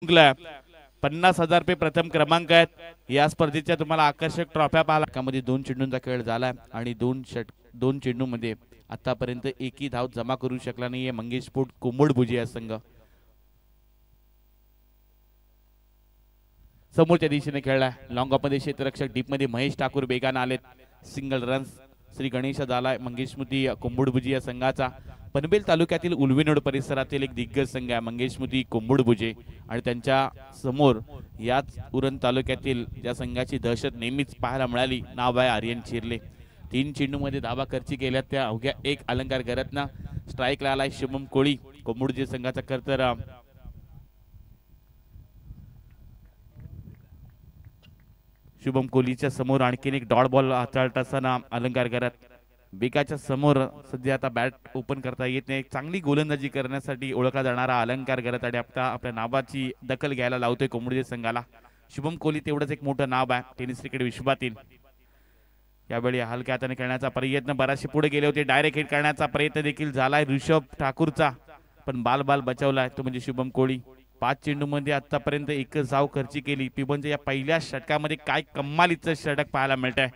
जिंकलाय 50,000 रुपये प्रथम क्रमांक आहेत या स्पर्धेच्या तुम्हाला आकर्षक ट्रॉफ्या पाहायला मध्ये 2 चेंडूंचा खेळ झाला आणि 2 चेंडूंमध्ये आतापर्यंत एकही धाव जमा करू शकला नाहीये मंगेशपूट कोंबडभुजी या संघ समोरच्या दिशेने खेळला लॉंग ऑफ मध्ये क्षेत्ररक्षक डीप मध्ये महेश ठाकूर बेगाने आलेत सिंगल रन्स श्री गणेश झालाय मंगेशमुती कोंबडभुजी या संघाचा पनवेल तालुक्यातील उलवेनोड परिसरातील एक दिग्गज संघ आहे मंगेशमुती कोंबडभुजे आणि त्यांच्या समोर याच उरण तालुक्यातील या संघाची दहशत नेहमीच पाहायला मिळाली नाव आहे आर्यन चिरले 3 चेंडूमध्ये धावा खर्ची केल्या त्या अवघ्या एक अलंकार करतना स्ट्राईकला आलाय शुभम कोळी कोंबडभुजे संघाचा कर्तर शुभम कोहलीच्या समोर आणखीन एक डॉट बॉल हाताळत असताना अलंकार करत बेकाच्या समोर सध्या आता बॅट ओपन करता येत नाही चांगली गोलंदाजी करण्यासाठी ओळखला जाणारा अलंकार करत आणि आपल्या नावाची दखल घ्यायला लावतोय कोंबडीच्या संघाला शुभम कोहली तेवढंच एक मोठं नाव आहे टेनिस क्रिकेट विश्वातील यावेळी हलक्या हाताने खेळण्याचा प्रयत्न बराचसे पुढे गेले होते डायरेक्ट हिट करण्याचा प्रयत्न देखील झालाय ऋषभ ठाकूरचा पण बाल बचावलाय तो म्हणजे शुभम कोहली 5 चेंडूमध्ये आतापर्यंत एकच धाव खर्ची केली पिबनच्या या पहिल्या षटकामध्ये काय कमालीचं षटक पाहायला मिळत आहे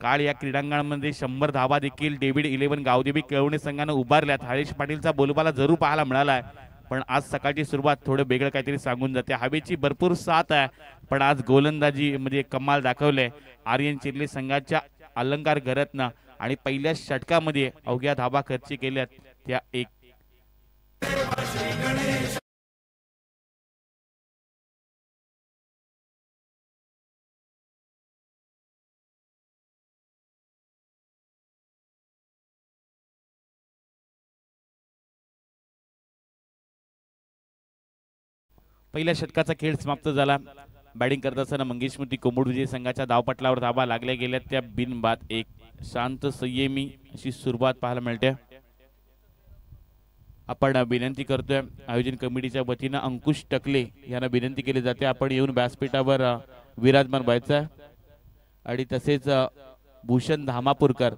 काल या क्रीडांगणामध्ये 100 धावा देखील डेव्हिड 11 गावदेवी कळवणे संघानं उभारल्यात हरीश पाटीलचा बोलबाला जरूर पाहायला मिळालाय पण आज सकाळची सुरुवात थोडं वेगळं काहीतरी सांगून जाते हवेची भरपूर साथ आहे पण आज गोलंदाजी मध्ये कमाल दाखवले आर्यन चिरले संघाच्या अलंकार घरतनं आणि पहिल्या षटकामध्ये अवघ्या धावा खर्ची केल्यात त्या एक पहिल्या षटकाचा खेळ समाप्त झाला बॅटिंग करत असताना मंगेशमुती कोंबडभुजे संघाच्या धावपटलावर धावा लागल्या गेल्या त्या बिनबाद एक शांत संयमी अशी सुरुवात पाहायला मिळते आपण विनंती करतोय आयोजन कमिटीच्या वतीनं अंकुश टकले यांना विनंती केली जाते आपण येऊन व्यासपीठावर विराजमान व्हायचं आणि तसेच भूषण धामापूरकर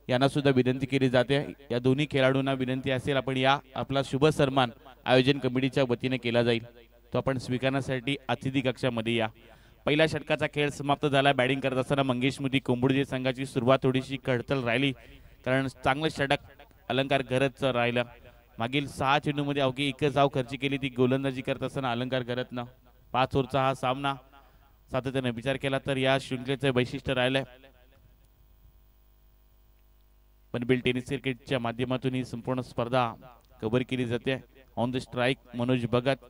यांना सुद्धा विनंती केली जाते या दोन्ही खेळाडूंना विनंती असेल आपण या आपला शुभ सन्मान आयोजन कमिटीच्या वतीने केला जाईल तो आपण स्वीकारण्यासाठी अतिथी कक्षामध्ये या पहिल्या षटकाचा खेळ समाप्त झाला बॅटिंग करत असताना मंगेशमुती कोंबडजे संघाची सुरुवात थोडीशी खडतल राहिली कारण चांगलं षटक अलंकार घरच राहिलं मागील 6 चेंडूमध्ये अवघी एकच धाव खर्ची केली ती गोलंदाजी करत असताना अलंकार घरतनं 5 ओव्हरचा हा सामना सातत्याने विचार केला तर या शृंखलेचं वैशिष्ट्य राहिलंय पनवेल टेनिस क्रिकेटच्या माध्यमातून ही संपूर्ण स्पर्धा कव्हर केली जाते ऑन द स्ट्राइक मनोज भगत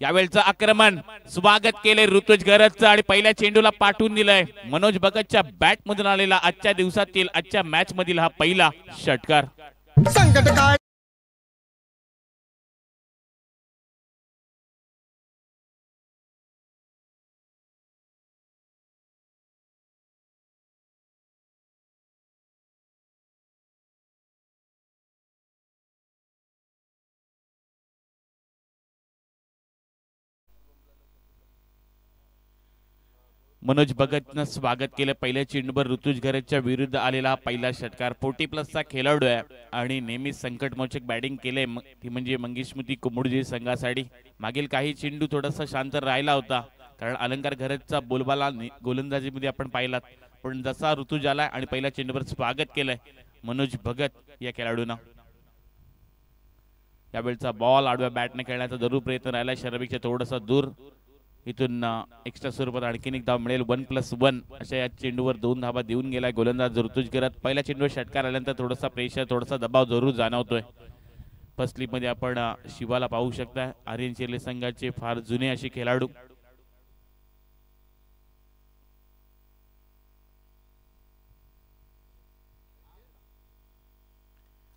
यावेळचं आक्रमण स्वागत केले ऋतुज घरतचं आणि पहिल्या चेंडूला पाठवून दिलंय मनोज भगतच्या बॅट मधून आलेला आजच्या दिवसातील आजच्या मॅच मधील हा पहिला षटकार मनोज भगतनं स्वागत केलं पहिल्या चेंडूवर ऋतुज घरतच्या विरुद्ध आलेला पहिला षटकार 40 प्लसचा खेळाडू आहे आणि नेहमी संकटमोचक बॅटिंग केले ती म्हणजे मंगेशमुती कोंबडजे संघासाठी मागील काही चेंडू थोडासा शांत राहिला होता कारण अलंकार घरतचा बोलबाला गोलंदाजीमध्ये आपण पाहिलात पण जसा ऋतुज आलाय आणि पहिल्या चेंडूवर स्वागत केलंय मनोज भगत या खेळाडूंना यावेळचा बॉल आडव्या बॅटने खेळण्याचा जरूर प्रयत्न राहिला शरवीच्या थोडासा दूर इथून एक्स्ट्रा स्वरूपात आणखीन एक धाव मिळेल 1+1 अशा या चेंडूवर 2 धावा देऊन गेलाय गोलंदाज ऋतुज घरत पहिल्या चेंडूवर षटकार आल्यानंतर थोडासा प्रेशर थोडासा दबाव जरूर जाणवतोय फर्स्ट स्लिप मध्ये आपण शिवाला पाहू शकता आर्यन चिरले संघाचे फार जुने असे खेळाडू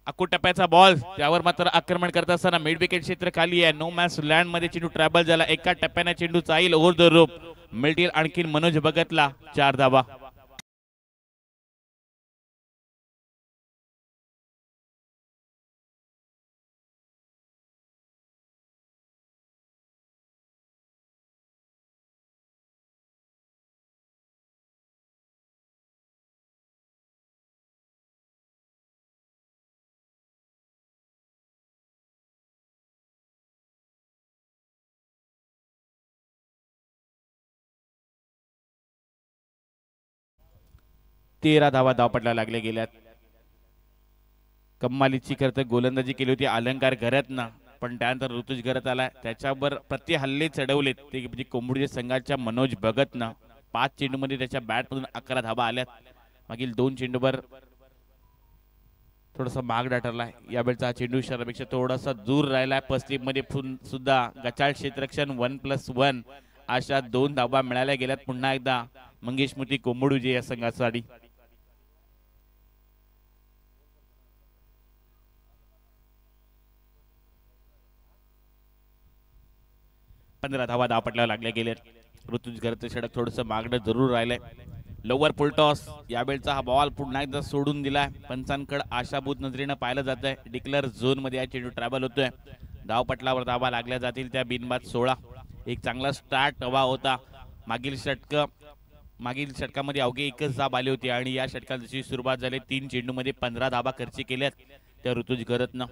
अकू टप्प्याचा बॉल त्यावर मात्र आक्रमण करत असताना मिड विकेट क्षेत्र खाली आहे नो मॅच लँड मध्ये चेंडू ट्रॅव्हल झाला एका टप्प्याने चेंडू जाईल ओव्हर द रोप मिळतील आणखीन मनोज भगतला 4 धावा 13 धावा धावपटला लागल्या गेल्यात. कम्मालीची खरं गोलंदाजी केली होती अलंकार घरतनं, पण त्यानंतर ऋतुज घरत आला, त्याच्यावर प्रति हल्ले चढवलेत ते म्हणजे कोंबडीच्या संघाच्या मनोज भगतनं. 5 चेंडूमध्ये त्याच्या बॅटमधून 11 धावा आल्यात. मागील 2 चेंडूवर थोडासा मागडा ठरलाय. यावेळचा हा चेंडू शहरापेक्षा थोडासा दूर राहिलाय. पस्तीमध्ये सुद्धा गचाळ क्षेत्ररक्षण 1+1 अशा 2 धावा मिळाल्या गेल्यात पुन्हा एकदा मंगेश स्मृती कोंबडूजे या संघासाठी. 15 धावा धावपटल्यावर लागल्या गेल्यात. ऋतुज घरचं षटक थोडंसं मागणं जरूर राहिलंय. लोवर फुल टॉस यावेळचा हा बॉल पुन्हा एकदा सोडून दिलाय. पंचांकडे आशाभूत नजरेनं पाहिलं जात आहे. डिक्लेअर झोन मध्ये हा चेंडू ट्रॅव्हल होतोय. धावपटलावर धावा लागल्या जातील त्या बिनबाद 16. एक चांगला स्टार्ट हवा होता. मागील षटकामध्ये अवघे एकच धाव आली होती आणि या षटकात जशी सुरुवात झाली 3 चेंडूमध्ये 15 धावा खर्च केल्यात त्या ऋतुज घरतनं.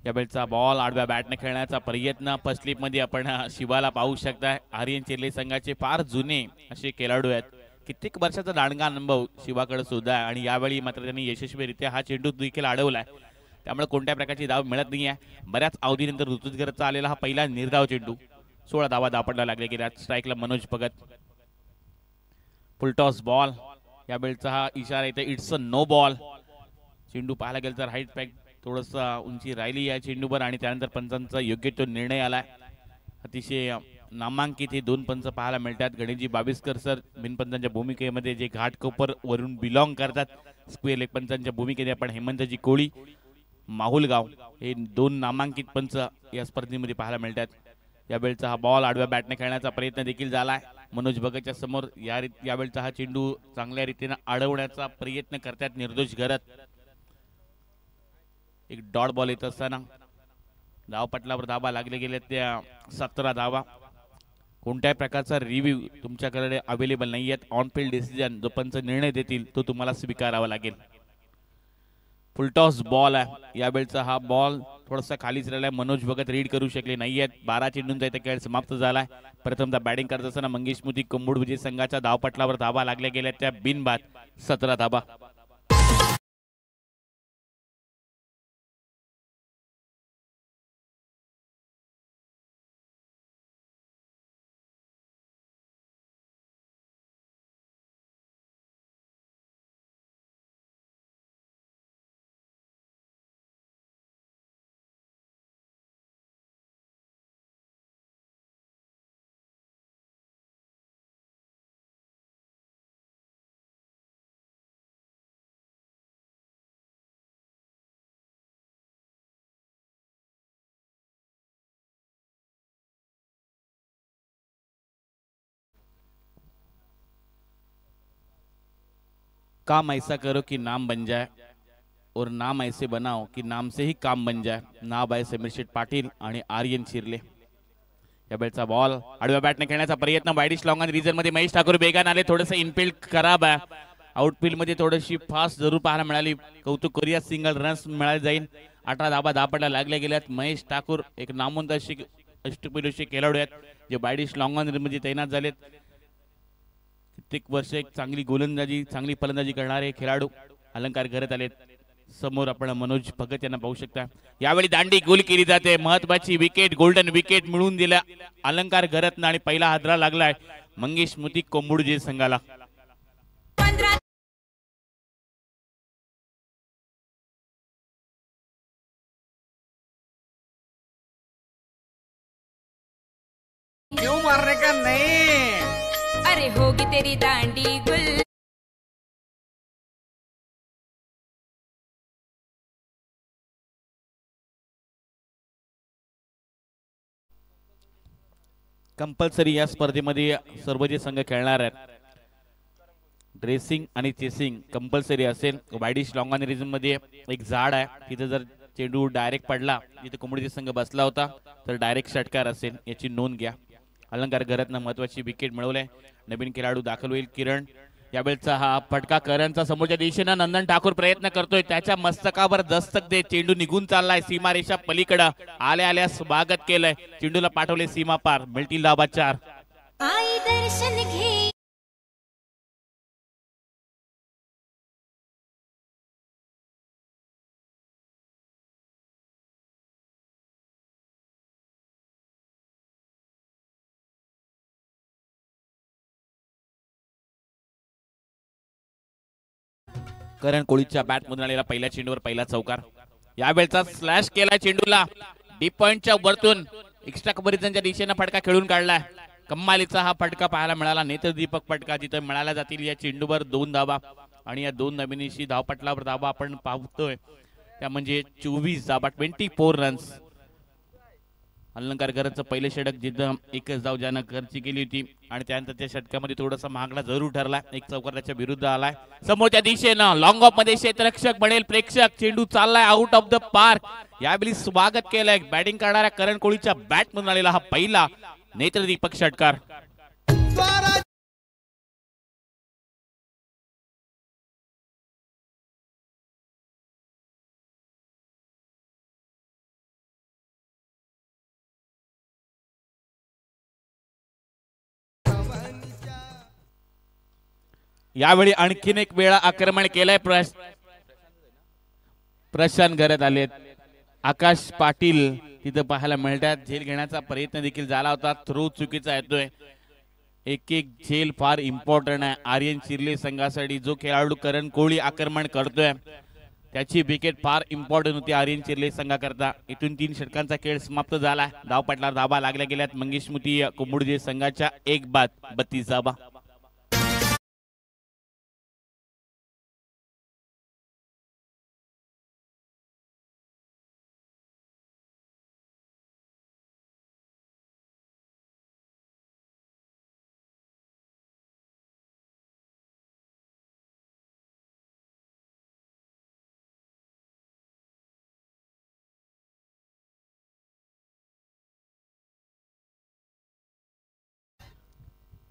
यावेळचा बॉल आडव्या बॅटने खेळण्याचा प्रयत्न. फर्स्ट स्लिप मध्ये आपण शिवाला पाहू शकताय. आर्यन चिर्ले संघाचे फार जुने असे खेळाडू आहेत. कित्येक वर्षाचा दांडगा अनुभव शिवाकडे सुद्धा आहे आणि यावेळी मात्र त्यांनी यशस्वीरित्या हा चेंडू देखील अडवलाय. त्यामुळे कोणत्या प्रकारची धाव मिळत नाहीये. बऱ्याच अवधीनंतर ऋतुज घरतचा आलेला हा पहिला निर्धाव चेंडू. 16 धावा धावपटला लागले गेल्या. स्ट्राईकला मनोज भगत. फुलटॉस बॉल यावेळचा हा इशारा येते इट्स अ नो बॉल. चेंडू पाहायला गेलं तर हाईट पॅक थोडंसं उंची राहिली या चेंडूवर आणि त्यानंतर पंचांचा योग्य तो निर्णय आलाय. अतिशय नामांकित हे 2 पंच पाहायला मिळतात. गणेशजी बाविस्कर सर बिनपंचांच्या भूमिकेमध्ये जे घाटकोपर वरून बिलॉंग करतात. स्क्वेअर लेग पंचांच्या भूमिकेने आपण हेमंतजी कोळी माहुलगाव हे 2 नामांकित पंच या स्पर्धेमध्ये पाहायला मिळतात. यावेळचा हा बॉल आडव्या बॅटने खेळण्याचा प्रयत्न देखील झालाय मनोज भगतच्या समोर. यावेळचा हा चेंडू चांगल्या रीतीने अडवण्याचा प्रयत्न करतात निर्दोष घरत. एक डॉट बॉल येत असताना धावपटलावर धावा लागले गेले त्या 17 धावा. कोणत्याही प्रकारचा रिव्ह्यू तुमच्याकडे अवेलेबल नाही आहेत. ऑन फील्ड डिसिजन जो पंच निर्णय देतील तो तुम्हाला स्वीकारावा लागेल. फुलटॉस बॉल आहे. यावेळचा हा बॉल थोडासा खालीच राहिलाय. मनोज भगत रीड करू शकले नाही आहेत. 12 चेंडूंचा इथे खेळ समाप्त झालाय. प्रथमतः बॅटिंग करत असताना मंगेश स्मृती कोंबडूजे संघाच्या धावपटलावर धावा लागल्या गेल्या त्या बिनबाद 17 धावा. काम ऐसा करो कि नाम बन जाए और नाम ऐसे बनाओ कि नाम से ही काम बन जाए. नाव आहे समीर शेठ पाटील आणि आर्यन चिर्ले. यावेळचा बॉल आडव्या बॅटने खेळण्याचा प्रयत्न. वाईडिश लॉंग ऑन रिजन मध्ये महेश ठाकूर बेगान आले. थोडंसं इनफील्ड खराब आहे. आउटफील्ड मध्ये थोडीशी फास्ट जरूर पाहायला मिळाली. कौतुक करूया. सिंगल रन्स मिळाले जाईल. 18 धावा धावपटला लागल्या गेल्यात. महेश ठाकूर एक नामवंत अष्टपैलुषी खेळाडू आहेत जे वाईडिश लॉंग ऑन मध्ये तैनात झालेत. कित्येक वर्ष एक चांगली गोलंदाजी चांगली फलंदाजी करणारे खेळाडू अलंकार घरत आलेत. समोर आपण मनोज भगत यांना पाहू शकता. यावेळी दांडी गोल केली जाते. महत्वाची विकेट गोल्डन विकेट मिळवून दिल्या अलंकार घरतनं आणि पहिला हादरा लागलाय मंगेश स्मृती कोंबडूजे संघाला. क्यों मारने का नहीं? अरे होगी तेरी दांडी गुल. कंपल्सरी या स्पर्धेमध्ये सर्व जे संघ खेळणार आहेत ड्रेसिंग आणि चेसिंग कंपल्सरी असेल. वाईडिश लॉंग ऑन रिजन मध्ये एक झाड आहे. तिथे जर चेंडू डायरेक्ट पडला जिथे कोंबडीचा संघ बसला होता तर डायरेक्ट षटकार असेल याची नोंद घ्या. अलंकार घरतनं महत्वाची विकेट मिळवले. नवीन खेळाडू दाखल होईल किरण. यावेळचा हा फटका करणचा समोरच्या दिशेनं नंदन ठाकूर प्रयत्न करतोय. त्याच्या मस्तकावर दस्तक दे. चेंडू निघून चाललाय सीमारेषा पलीकडे. आल्या आल्या स्वागत केलंय. चेंडूला पाठवले सीमा पार. मिळतील धावा 4. करण कोळीच्या बॅट मधून आलेला पहिल्या चेंडूवर पहिला चौकार. यावेळचा स्लॅश केला चेंडूला डीप पॉइंटच्या वरतून एक्स्ट्रा कबरीजनच्या दिशेने फटका खेळून काढलाय. कम्मालीचा हा फटका पाहायला मिळाला. नेत्रदीपक फटका जिथे मिळाला जातील. या चेंडूवर 2 धावा आणि या 2 धाबेनिशी धावपटलावर धावा आपण पाहतोय त्या म्हणजे 24 धावा 24 रन्स. अलंकार घराचं पहिले षटक जिथं एकच धाव ज्यानं खर्ची केली होती आणि त्यानंतर त्या षटकामध्ये थोडासा महागडा जरूर ठरला. एक चौकार त्याच्या विरुद्ध आलाय. समोरच्या दिशेनं लॉंग ऑफ मध्ये क्षेत्ररक्षक बनेल प्रेक्षक. चेंडू चाललाय आउट ऑफ द पार्क. यावेळी स्वागत केलंय बॅटिंग करणाऱ्या करण कोळीच्या बॅट मधून आलेला हा पहिला नेत्रदीपक षटकार. यावेळी आणखीन एक वेळा आक्रमण केलंय. प्रशांत घरात आलेत. आकाश पाटील तिथं पाहायला मिळतात. झेल घेण्याचा प्रयत्न देखील झाला होता. थ्रो चुकीचा येतोय. एक झेल फार इम्पॉर्टंट आहे आर्यन चिर्ले संघासाठी. जो खेळाडू करण कोळी आक्रमण करतोय त्याची विकेट फार इम्पॉर्टंट होती आर्यन चिर्ले संघाकरता. इथून 3 षटकांचा खेळ समाप्त झाला. धावपटलावर धाबा लागल्या गेल्यात. मंगेश मुती कोंबडुजे संघाच्या 1 बाद 32 धाबा.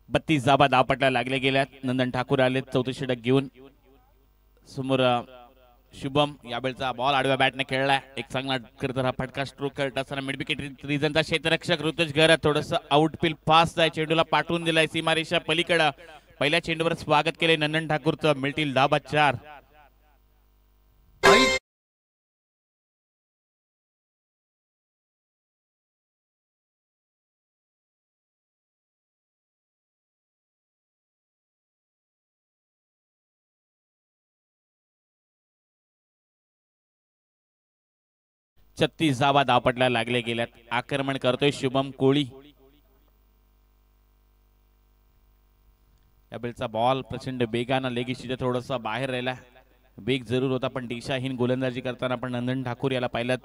बत्तीस धाबा धावपटला लागले गेल्यात. नंदन ठाकूर आले 4थं षटक घेऊन. समोर शुभम यावेळचा बॉल आडव्या बॅटने खेळलाय. एक चांगला करत हा फटका स्ट्रोक करत असताना मिड विकेट रिजनचा क्षेत्ररक्षक ऋतुज घरात थोडस आउटफील्ड फास्ट आहे. चेंडूला पाठवून दिलाय सीमारेषा पलीकडे. पहिल्या चेंडूवर स्वागत केले नंदन ठाकूरचं. मिळतील धाबा 4. छत्तीस धावा धावपटला लागले गेल्यात. आक्रमण करतोय शुभम कोळी. यावेळचा बॉल प्रचंड वेगानं लेगीशीच्या थोडासा बाहेर राहिला. वेग जरूर होता पण दिशाहीन गोलंदाजी करताना आपण नंदन ठाकूर याला पाहिलं.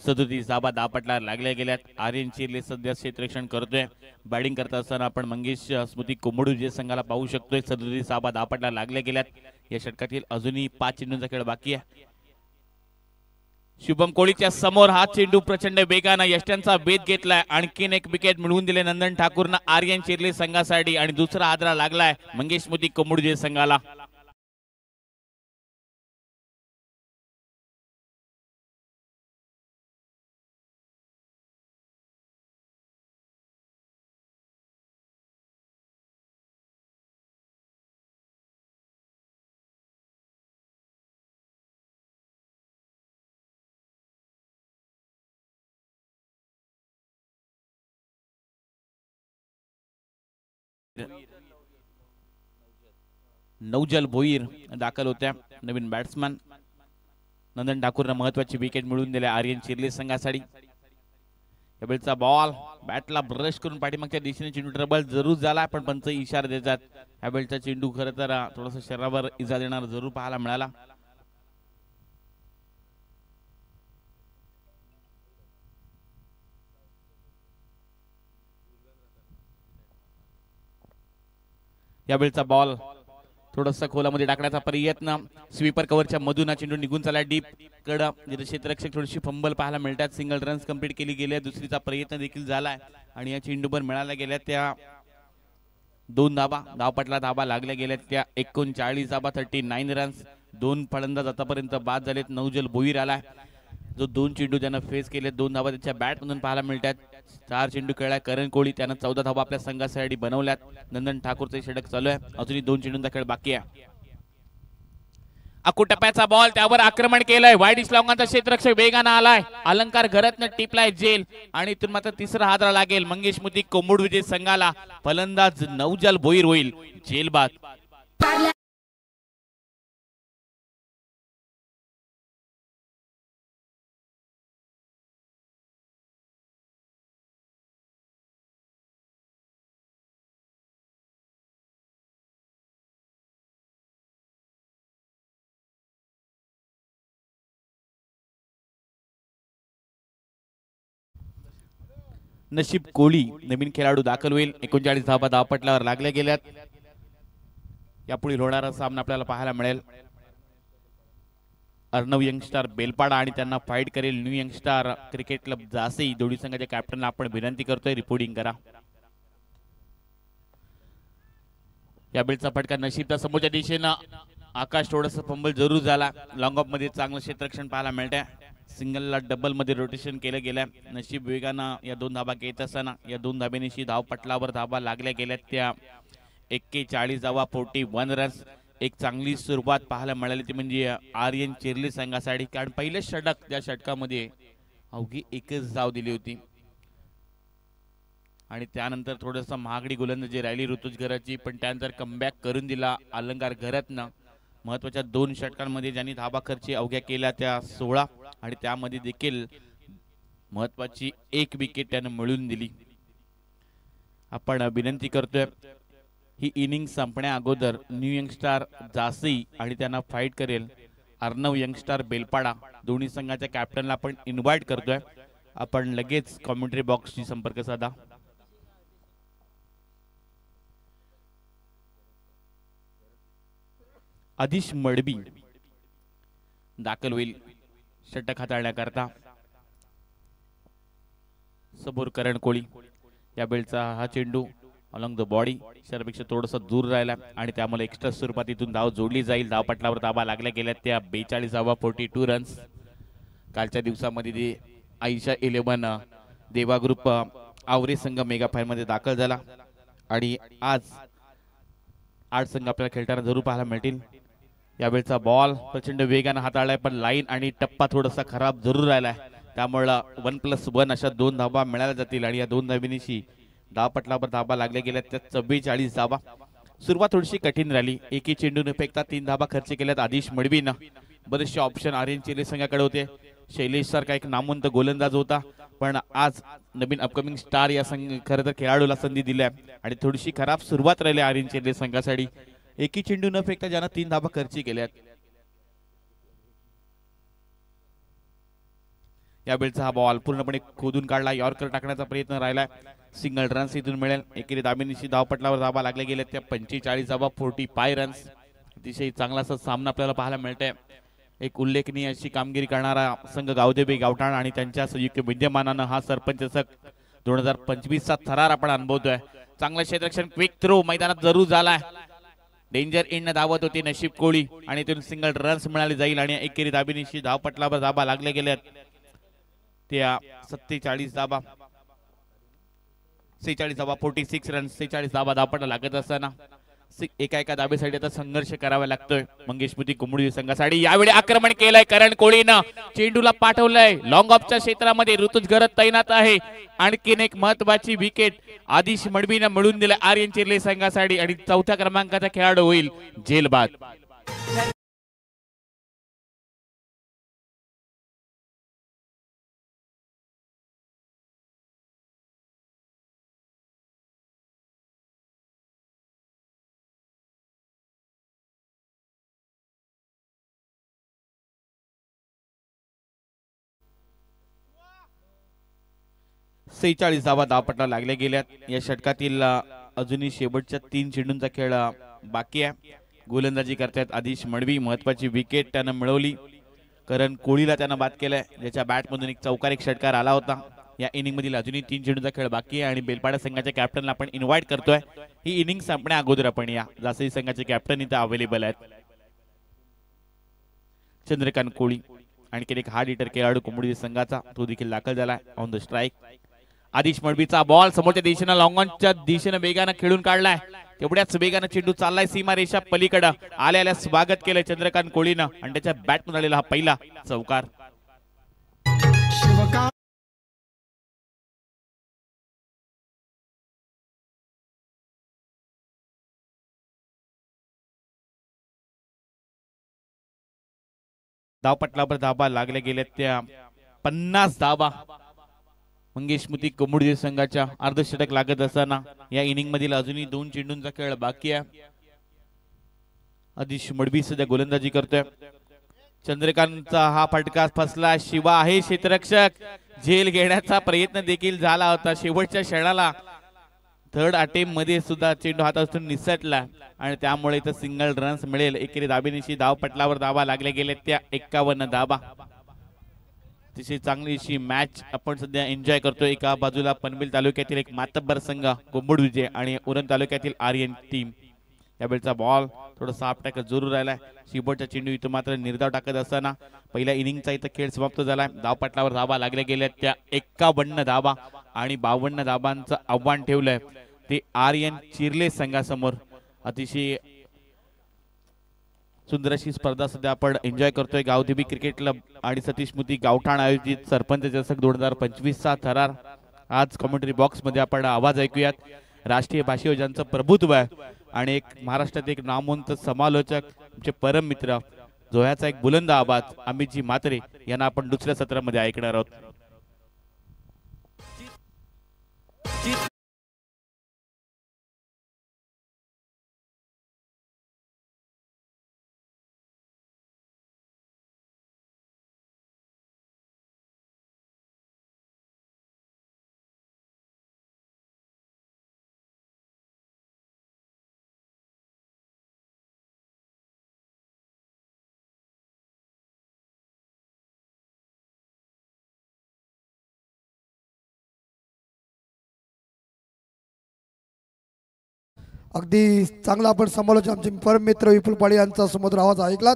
37 धावा धावपटला लागल्या गेल्यात. आर्यन चिर्ले सध्या क्षेत्ररक्षण करतोय. बॅटिंग करत असताना आपण मंगेश स्मृती कोंबडुजे संघाला पाहू शकतोय. 37 धावा धावपटला लागल्या गेल्यात. या षटकातील अजूनही 5 चेंडूंचा खेळ बाकी आहे. शुभम कोळीच्या समोर हा चेंडू प्रचंड वेगानं यष्ट्यांचा वेध घेतलाय. आणखीन एक विकेट मिळवून दिले नंदन ठाकूरनं आर्यन चिर्ले संघासाठी आणि दुसरा हादरा लागलाय मंगेश स्मृती कोंबडुजे संघाला. नौजल भोईर दाखल होत्या नवीन बॅट्समन. नंदन ठाकूरने महत्वाची विकेट मिळवून दिल्या आर्यन चिर्ले संघासाठी. यावेळचा बॉल बॅटला ब्रश करून पाठीमागच्या दिशेने चेंडू ट्रबल जरूर झाला पण पंच इशारा देतात. यावेळचा चेंडू खरं तर थोडासा शरीरावर इजा देणार जरूर पाहायला मिळाला. यावेळचा बॉल थोडासा खोलामध्ये टाकण्याचा प्रयत्न. स्वीपर कव्हरच्या मधून चेंडू निघून चालला डीप कड. जिथे क्षेत्ररक्षक थोडीशी फंबल पाहायला मिळतात. सिंगल रन्स कंप्लीट केली गेली. दुसरीचा प्रयत्न देखील झालाय आणि या चेंडूवर मिळाल्या गेल्या त्या 2 धाबा. धावपटला धाबा लागल्या गेल्या त्या 39 धाबा 39 रन्स. 2 फलंदाज आतापर्यंत बाद झालेत. नौजल भोईर आलाय जो 2 चेंडू ज्यानं फेस केले. 2 धाबा त्याच्या बॅट मधून पाहायला मिळतात. 4 चेंडू खेळलाय करण कोळी. त्यानं 14 धाबा आपल्या संघासाठी बनवल्यात. नंदन ठाकूरचे षटक चालू आहे. अजूनही 2 चेंडूंचा खेळ बाकी आहे. अकुटप्याचा बॉल त्यावर आक्रमण केलंय. वाईड इस्लामचा क्षेत्ररक्षक वेगानं आलाय. अलंकार घरातनं टिपलाय जेल आणि इथून मात्र तिसरा हादरा लागेल मंगेश स्मृती कोंबडुजे संघाला. फलंदाज नौजल भोईर होईल जेल बाद. नशीब कोळी नवीन खेळाडू दाखल होईल. 39 धावा धावपटलावर लागल्या गेल्यात. यापुढे होणारा सामना आपल्याला पाहायला मिळेल. अर्णव यंगस्टार बेलपाडा आणि त्यांना फाईट करेल new youngster cricket club Jasai. दोन्ही संघाच्या कॅप्टनला आपण विनंती करतोय रिपोर्टिंग करा. या बेलचा फटका नशीबचा समोरच्या दिशेनं आकाश थोडंसं फंबल जरूर झाला. लॉंग ऑफ मध्ये चांगलं क्षेत्ररक्षण पाहायला मिळतंय. सिंगलला डबल मध्ये रोटेशन केलं गेलं. नशीब वेगानं या 2 धाबा घेत असताना या 2 धाब्यानिशी धावपटलावर धाबा लागल्या गेल्यात. त्या 41 धावा 41 रन्स. एक चांगली सुरुवात पाहायला मिळाली ती म्हणजे आर्यन चिर्ली संघासाठी. कारण पहिलं षटक त्या षटकामध्ये अवघी 1च धाव दिली होती आणि त्यानंतर थोडंसं महागडी गोलंदाजी राहिली ऋतुज घराची. पण त्यानंतर कमबॅक करून दिला अलंकार घरातनं. महत्वाच्या 2 षटकांमध्ये ज्यांनी धाबा खर्ची अवघ्या केल्या त्या 16 आणि त्यामध्ये देखील महत्वाची 1 विकेट त्यानं मिळवून दिली. आपण विनंती करतोय ही इनिंग संपण्या अगोदर न्यू यंगस्टार जासई आणि त्यांना फाईट करेल अर्णव यंगस्टार बेलपाडा दोन्ही संघाच्या कॅप्टनला आपण इन्व्हाइट करतोय. आपण लगेच कॉमेंट्री बॉक्सशी संपर्क साधा. आदिश मडबी दाखल होईल षटक हाताळण्याकरता. समोर करण कोळी. या बेलचा हा चेंडू अलॉंग द बॉडी शहरापेक्षा थोडासा दूर राहिला आणि त्यामुळे एक्स्ट्रा स्वरूपात इथून धाव जोडली जाईल. धावपटलावर धाबा लागल्या गेल्या त्या 42 धावा 42 रन्स. कालच्या दिवसामध्ये आयशा 11 देवा ग्रुप आवरे संघ मेगा फायनल मध्ये दाखल झाला आणि आज 8 संघ आपल्याला खेळताना जरूर पाहायला मिळतील. यावेळचा बॉल प्रचंड वेगाने हाताळलाय पण लाईन आणि टप्पा थोडासा खराब जरूर राहिलाय. त्यामुळे 1+1 अशा 2 धाबा मिळाल्या जातील आणि या 2 धाबीनिशी धावपटलावर धाबा लागल्या गेल्या त्या 44 धाबा. सुरुवात थोडीशी कठीण राहिली. एकही चेंडू न फेकता 3 धाबा खर्च केल्यात आदिश मडवीनं. बरेचसे ऑप्शन आर्यन चिर्ली संघाकडे होते. शैलेश सारखा एक नामवंत गोलंदाज होता पण आज नवीन अपकमिंग स्टार या संघ खरं तर खेळाडूला संधी दिल्या आणि थोडीशी खराब सुरुवात राहिली आर्यन चिर्ली संघासाठी. एकही चेंडू न फेकता ज्यांना 3 धाबा खर्ची केल्यात. या वेळचा हा बॉल पूर्णपणे खोदून काढला. यॉर्कर टाकण्याचा प्रयत्न राहिला. सिंगल रन्स इथून मिळेल. एकेरी दाबेनिशी धावपटलावर धाबा लागल्या गेल्या त्या 45 धाबा 45 रन्स. अतिशय चांगला असा सामना आपल्याला पाहायला मिळतोय. एक उल्लेखनीय अशी कामगिरी करणारा संघ गावदेवी गावठाण आणि त्यांच्या संयुक्त विद्यमानानं हा सरपंच चषक 2025 चा थरार आपण अनुभवतोय. चांगलं क्षेत्ररक्षण क्विक थ्रो मैदानात जरूर झालाय. डेंजर इंड धावत होती नशीब कोळी आणि इथून सिंगल रन्स मिळाले जाईल आणि एकेरी दाबेनिशी धावपटलावर धाबा लागल्या गेल्यात त्या 46 धाबा 46 धाबा 46 रन. 46 धाबा धावपट लागत असताना एका धाबेसाठी आता संघर्ष करावा लागतोय मंगेशपुती कुंबडी संघासाठी. यावेळी आक्रमण केलंय करण कोळीनं. चेंडूला पाठवलंय लॉंग ऑफच्या क्षेत्रामध्ये. ऋतुज घरत तैनात आहे. आणखीन एक महत्वाची विकेट आदिश मडवीनं मिळून दिलं आर्यन चिर्ली संघासाठी आणि 4थ्या क्रमांकाचा खेळाडू होईल जेलबाद. सेहेचाळीस धावा धावपटला लागल्या गेल्यात. या षटकातील अजूनही शेवटच्या 3 चेंडूंचा खेळ बाकी आहे. गोलंदाजी करतात आदिश मडवी. महत्वाची विकेट त्यानं मिळवली. करण कोळीला त्यानं बाद केलाय ज्याच्या बॅटमधून एक चौकार षटकार आला होता. या इनिंग मधील अजूनही 3 चेंडूंचा खेळ बाकी आहे आणि बेलपाडा संघाच्या कॅप्टनला आपण इन्व्हाइट करतोय. ही इनिंग संपण्या अगोदर आपण या जासई संघाचे कॅप्टन इथे अवेलेबल आहेत. चंद्रकांत कोळी आणखी एक हार्ड हिटर खेळाडू कुंबडी संघाचा तो देखील दाखल झाला ऑन द स्ट्राइक. आदिश मडवीचा बॉल समोरच्या दिशेने लॉंग ऑनच्या दिशेने वेगाने खेळून काढलाय. तेवढ्याच वेगाने चेंडू चाललाय सीमा रेषा पलीकडे. आल्याला स्वागत केलंय चंद्रकांत कोळीनं आणि त्याच्या बॅटमधून आलेला हा पहिला चौकार. धावपटलावर धाबा लागल्या गेल्या त्या 50 धाबा मंगेशमुती कुंबडी संघाच्या अर्धशतक लागत असताना या इनिंग मधील अजूनही 2 चेंडूंचा खेळ बाकी आहे. आदिश मडवी सध्या गोलंदाजी करतोय. चंद्रकांतचा हा फटका फसला. शिवा आहे क्षेत्ररक्षक. झेल घेण्याचा प्रयत्न देखील झाला होता. शेवटच्या क्षणाला थर्ड अटेम्प्ट मध्ये सुद्धा चेंडू हातातून निसटला आणि त्यामुळे इथं सिंगल रन्स मिळेल. एकेरी दाबेनिशी धावपटलावर धावा लागल्या गेल्या त्या 51 धाबा. अतिशय चांगली अशी मॅच आपण सध्या एन्जॉय करतोय. एका बाजूला पनवेल तालुक्यातील एक मातब्बर संघ कुंभड विजय आणि उरण तालुक्यातील आर्यन टीम. त्यावेळचा बॉल थोडासा आपटाक जोरू राहिलाय. शेवटचा चेंडू इथं मात्र निर्धाव टाकत असताना पहिल्या इनिंगचा इथं खेळ समाप्त झालाय. धावपटलावर धावा लागल्या गेल्या त्या 51 धाबा आणि 52 धाबांचं आव्हान ठेवलंय ते आर्यन चिर्ले संघासमोर. अतिशय सुंदर अशी स्पर्धा सध्या आपण एन्जॉय करतोय. गावदेवी क्रिकेट क्लब आणि सतीश मोती गावठाण आयोजित सरपंच चषक 2025 चा थरार. आज कमेंटरी बॉक्स मध्ये आपण आवाज ऐकूयात. राष्ट्रीय भाषेवर ज्यांचं प्रभुत्व आहे आणि एक महाराष्ट्रात एक नामवंत समालोचक आमचे परम मित्र जोह्याचा एक बुलंद आवाज अमितजी म्हात्रे यांना आपण दुसऱ्या सत्रामध्ये ऐकणार आहोत. अगदी चांगला आपण समालोचन आमचे परम मित्र विपुल पाळी यांचा सुमधुर आवाज ऐकलात.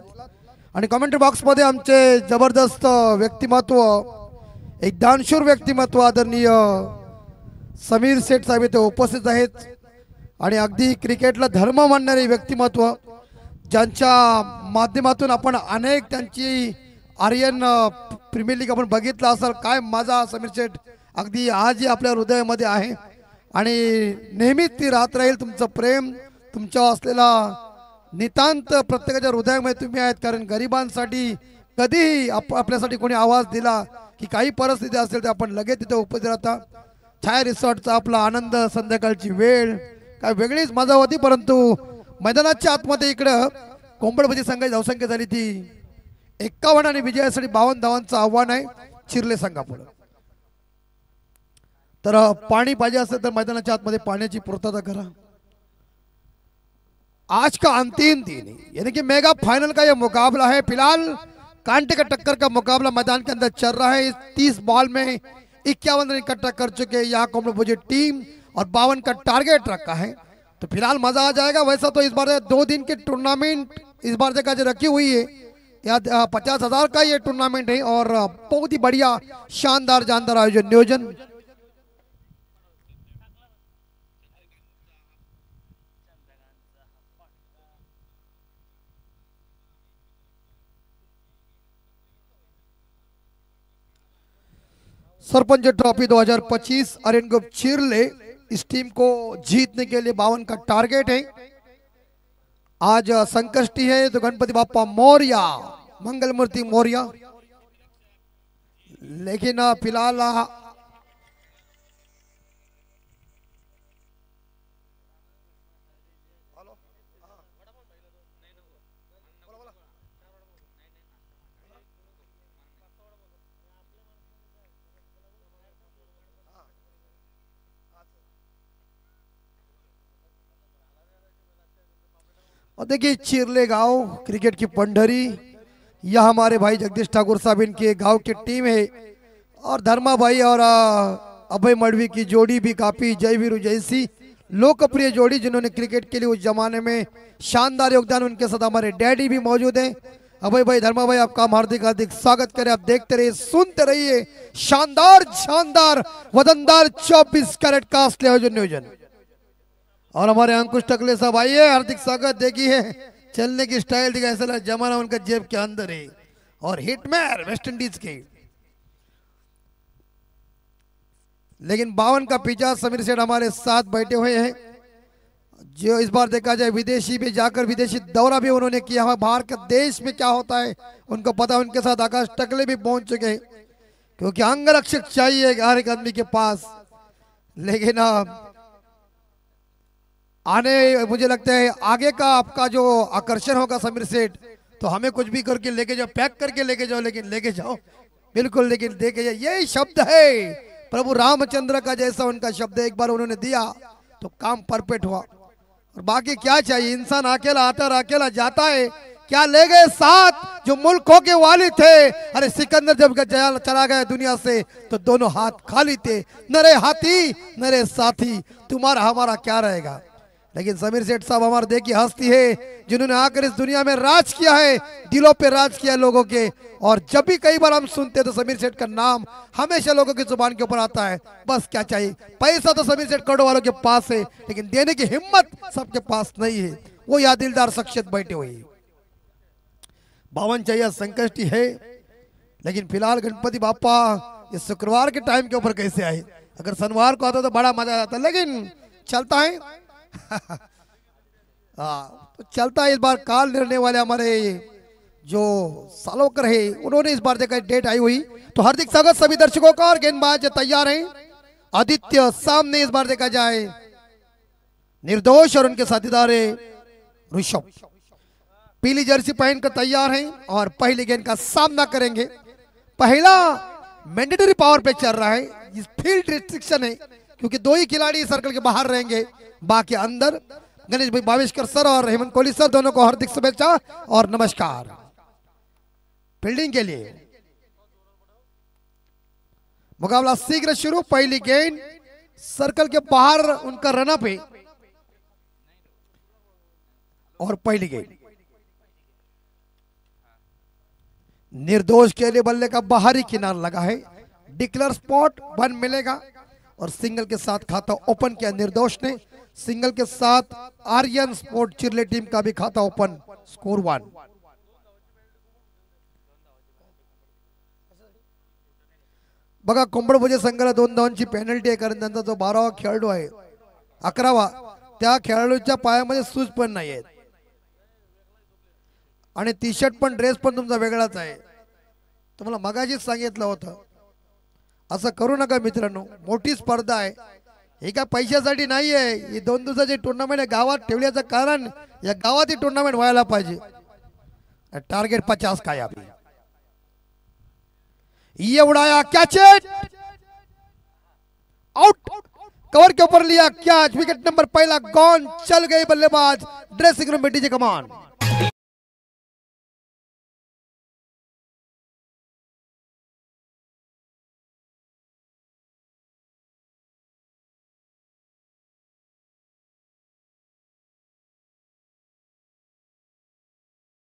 आणि कमेंट्री बॉक्स मध्ये आमचे जबरदस्त व्यक्तिमत्व, एक दानशूर व्यक्तिमत्व आदरणीय समीर सेठ साहेब इथे उपस्थित आहेत. आणि अगदी क्रिकेटला धर्म मानणारे व्यक्तिमत्व ज्यांच्या माध्यमातून आपण अनेक त्यांची आर्यन प्रीमियर लीग आपण बघितला असाल. काय माझा समीर सेठ अगदी आजही आपल्या हृदयामध्ये आहे आणि नेहमीच ती राहत राहील. तुमचं प्रेम, तुमच्या असलेला नितांत प्रत्येकाच्या हृदयामध्ये तुम्ही आहेत. कारण गरिबांसाठी कधीही आपल्यासाठी कोणी आवाज दिला की काही परिस्थिती असेल तर आपण लगेच तिथे उपस्थित राहता. छाया रिसॉर्टचा आपला आनंद, संध्याकाळची वेळ काय वेगळीच मजा होती. परंतु मैदानाच्या आतमध्ये इकडं कोंबडपती संघाची धावसंख्या झाली ती 51 आणि विजयासाठी 52 धावांचं आव्हान आहे चिर्ले संघापुढे. तर पाणी पाहिजे असेल तर मैदानाच्या आतमध्ये पाण्याची पूर्तता करा. आज का अंतिम दिन यानी कि मेगा फाइनल का यह मुकाबला है. फिलहाल कांटे का टक्कर का मुकाबला मैदान के अंदर चल रहा है. 30 बॉल में 51 रन इकट्ठा कर चुके हैं यहाँ कोंबडपुर टीम और 52 का टारगेट रखा है. तो फिलहाल मजा आ जाएगा. वैसा तो इस बार 2 दिन की टूर्नामेंट इस बार जगह जो रखी हुई है या 50,000 का ये टूर्नामेंट है और बहुत ही बढ़िया शानदार जानदार आयोजन नियोजन. सरपंच ट्रॉफी 2025 आर्यन ग्रुप चिर्ले इस टीम को जीतने के लिए 52 का टारगेट है. आज संकष्टी है तो गणपति बाप्पा मौर्या, मंगल मूर्ति मौर्या. लेकिन फिलहाल और देखिए चिर्ले गांव क्रिकेट की पंडरी, यह हमारे भाई जगदीश ठाकुर साहब इनके गांव की टीम है और धर्मा भाई और अभय मड़वी की जोड़ी भी काफी जय वीरू जैसी लोकप्रिय जोड़ी जिन्होंने क्रिकेट के लिए उस जमाने में शानदार योगदान. उनके साथ हमारे डैडी भी मौजूद हैं. अभय भाई, धर्मा भाई, आपका हार्दिक हार्दिक स्वागत करें. आप देखते रहिए, सुनते रहिए. शानदार शानदार वजनदार 24 कैरेट का असली आयोजन नियोजन. और हमारे अंकुश टकले साहब आइए, हार्दिक स्वागत. देखिए चलने की स्टाइल देखिए, ऐसा लगा जमाना उनका जेब के अंदर है. और हिटमैन वेस्ट इंडीज के. लेकिन 52 का पीछा समीर सेठ हमारे साथ बैठे हुए हैं, जो इस बार देखा जाए विदेशी में जाकर विदेशी दौरा भी उन्होंने किया है. बाहर के देश में क्या होता है उनको पता. उनके साथ आकाश टकले भी पहुंच चुके हैं, क्योंकि अंगरक्षक चाहिए हर एक आदमी के पास. लेकिन आने मुझे लगता है आगे का आपका जो आकर्षण होगा समीर सेठ, तो हमें कुछ भी करके लेके जाओ, पैक करके लेके जाओ, लेकिन लेके जाओ. बिल्कुल, लेकिन देखिए यही शब्द है प्रभु रामचंद्र का, जैसा उनका शब्द एक बार उन्होंने दिया तो काम परफेक्ट हुआ। और बाकी क्या चाहिए, इंसान अकेला आता और अकेला जाता है, क्या ले गए साथ जो मुल्कों के वाली थे। अरे सिकंदर जब चला गया दुनिया से तो दोनों हाथ खाली थे, न रहे हाथी न रहे साथी, तुम्हारा हमारा क्या रहेगा। लेकिन समीर सेठ साहब हमारे देखिए हस्ती है जिन्होंने आकर इस दुनिया में राज किया है, दिलों पे राज किया लोगों के। और जब भी कई बार हम सुनते हैं तो समीर सेठ का नाम हमेशा लोगों की जुबान के ऊपर आता है। बस क्या चाहिए, पैसा तो समीर सेठ करोड़ों वालों के पास है, लेकिन देने की हिम्मत सबके पास नहीं है। वो या दिलदार शख्सियत बैठे हुए 52 चाहिए संकष्टी है। लेकिन फिलहाल गणपति बापा इस शुक्रवार के टाइम के ऊपर कैसे आए, अगर शनिवार को आता तो बड़ा मजा आता, लेकिन चलता है तो चलता है। इस बार काल निर्णय वाले हमारे जो सालोकर है उन्होंने इस बार देखा डेट आई हुई, तो हार्दिक स्वागत सभी दर्शकों का। और गेंदबाज तैयार हैं, आदित्य सामने इस बार देखा जाए निर्दोष और उनके साथीदार ऋषभ पीली जर्सी पहनकर तैयार हैं और पहली गेंद का सामना करेंगे। पहला मैंडेटरी पावर पे चल रहा है, इस फील्ड रिस्ट्रिक्शन है क्योंकि दो ही खिलाड़ी सर्कल के बाहर रहेंगे, बाकी अंदर। गणेश भाई बावेशकर सर और हेमंत कोहली सर दोनों को हार्दिक शुभेच्छा और नमस्कार। फील्डिंग के लिए मुकाबला शीघ्र शुरू। पहली गेंद सर्कल के बाहर उनका रनअप है और पहली गेंद निर्दोष के लिए बल्ले का बाहरी किनारा लगा है। डिक्लेयर स्पॉट 1 मिलेगा और सिंगल के साथ खाता ओपन किया निर्दोष ने। सिंगल के साथ आर्यन स्पोर्ट चिरले टीम का भी खाता ओपन, स्कोर 1। बघा कोंबडभुजे संघाला 2 धावांची पेनल्टी आहे, कारण त्यांचा जो 12वा खेळाडू आहे 11वा त्या खेळाडूच्या पायामध्ये सूज पण नाही आहे आणि टी शर्ट पण ड्रेस पण तुमचा वेगळाच आहे। तुम्हाला मगाशीच सांगितलं होतं असं करू नका मित्रांनो, मोठी स्पर्धा आहे, हे काय पैशासाठी नाही आहे। ही 2 दिवसाची टुर्नामेंट आहे, गावात ठेवल्याचं कारण या गावात ही टुर्नामेंट व्हायला पाहिजे। टार्गेट 50 का या ये उड़ाया कैच, आउट, कवर के ऊपर लिया कैच, विकेट नंबर पहला गॉन। चल गई बल्लेबाज ड्रेसिंग रूम में डीजे कमान।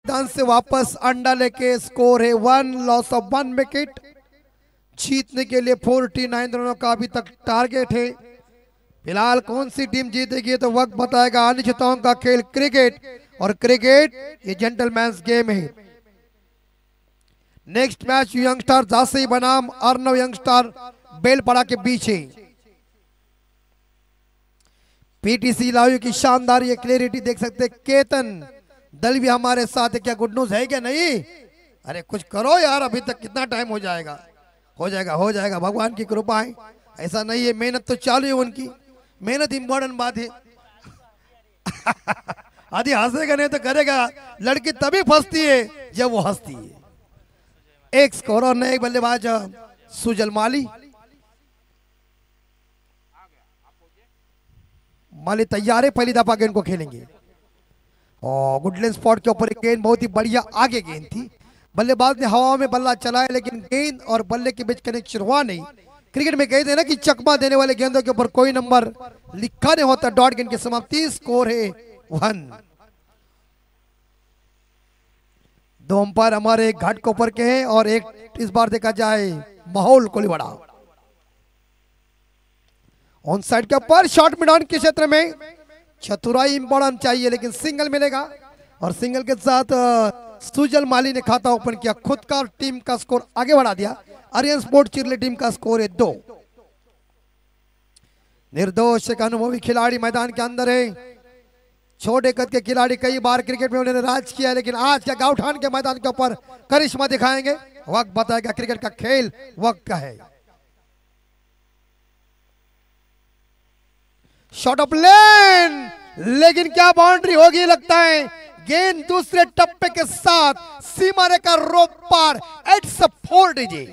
मैदान से वापस अंडा लेके स्कोर है 1, लॉस ऑफ 1 विकेट। जीतने के लिए 49 रनों का अभी तक टारगेट है। फिलहाल कौन सी टीम जीतेगी तो वक्त बताएगा। अनिश्चितताओं का खेल क्रिकेट, और क्रिकेट ये जेंटलमैन्स गेम है। नेक्स्ट मैच यंगस्टार जासी बनाम अर्नव यंगस्टार बेलपड़ा के बीच है। पीटीसी लाइव की शानदार ये क्लियरिटी देख सकते हैं। केतन दल भी हमारे साथ है, क्या गुड न्यूज है क्या नहीं? अरे कुछ करो यार, अभी तक कितना टाइम हो जाएगा? हो जाएगा हो जाएगा, भगवान की कृपा है। ऐसा नहीं है, मेहनत तो चालू है उनकी, मेहनत इंपॉर्टेंट बात है। आदि हंसेगा नहीं तो करेगा, लड़की तभी फंसती है जब वो हंसती है। एक स्कोर और नए बल्लेबाज सुजल माली तैयार है, पहली दफा गेंद को खेलेंगे। और गुडलैंड स्पॉट के ऊपर एक गेंद बहुत ही बढ़िया आगे गेंद थी, बल्लेबाज ने हवा में बल्ला चलाया लेकिन गेंद और बल्ले के बीच कनेक्शन हुआ नहीं। क्रिकेट में कहते हैं ना कि चकमा देने वाले गेंदों के ऊपर कोई नंबर लिखा नहीं होता। डॉट गेंद की समाप्ति, स्कोर है 1। 2 अंपायर हमारे एक घाट के ऊपर के हैं और एक इस बार देखा जाए माहौल कोलीवाड़ा ऑन साइड के ऊपर। शॉर्ट मिड ऑन के क्षेत्र में चतुराई इंपॉर्टेंट चाहिए, लेकिन सिंगल मिलेगा और सिंगल के साथ सुजल माली ने खाता ओपन किया, खुद का टीम का स्कोर आगे बढ़ा दिया। आर्यन स्पोर्ट चिरले टीम का स्कोर है 2। निर्दोष एक अनुभवी खिलाड़ी मैदान के अंदर है। छोटे कद के खिलाड़ी कई बार क्रिकेट में उन्होंने राज किया, लेकिन आज क्या गांवठान के मैदान के ऊपर करिश्मा दिखाएंगे। वक्त बताएगा, क्रिकेट का खेल वक्त का है। शॉट ऑफ लेन, लेकिन क्या बाउंड्री होगी लगता है। गेंद दूसरे टप्पे के साथ सीमा रेखा रोप पार, इट्स 4 डीजे।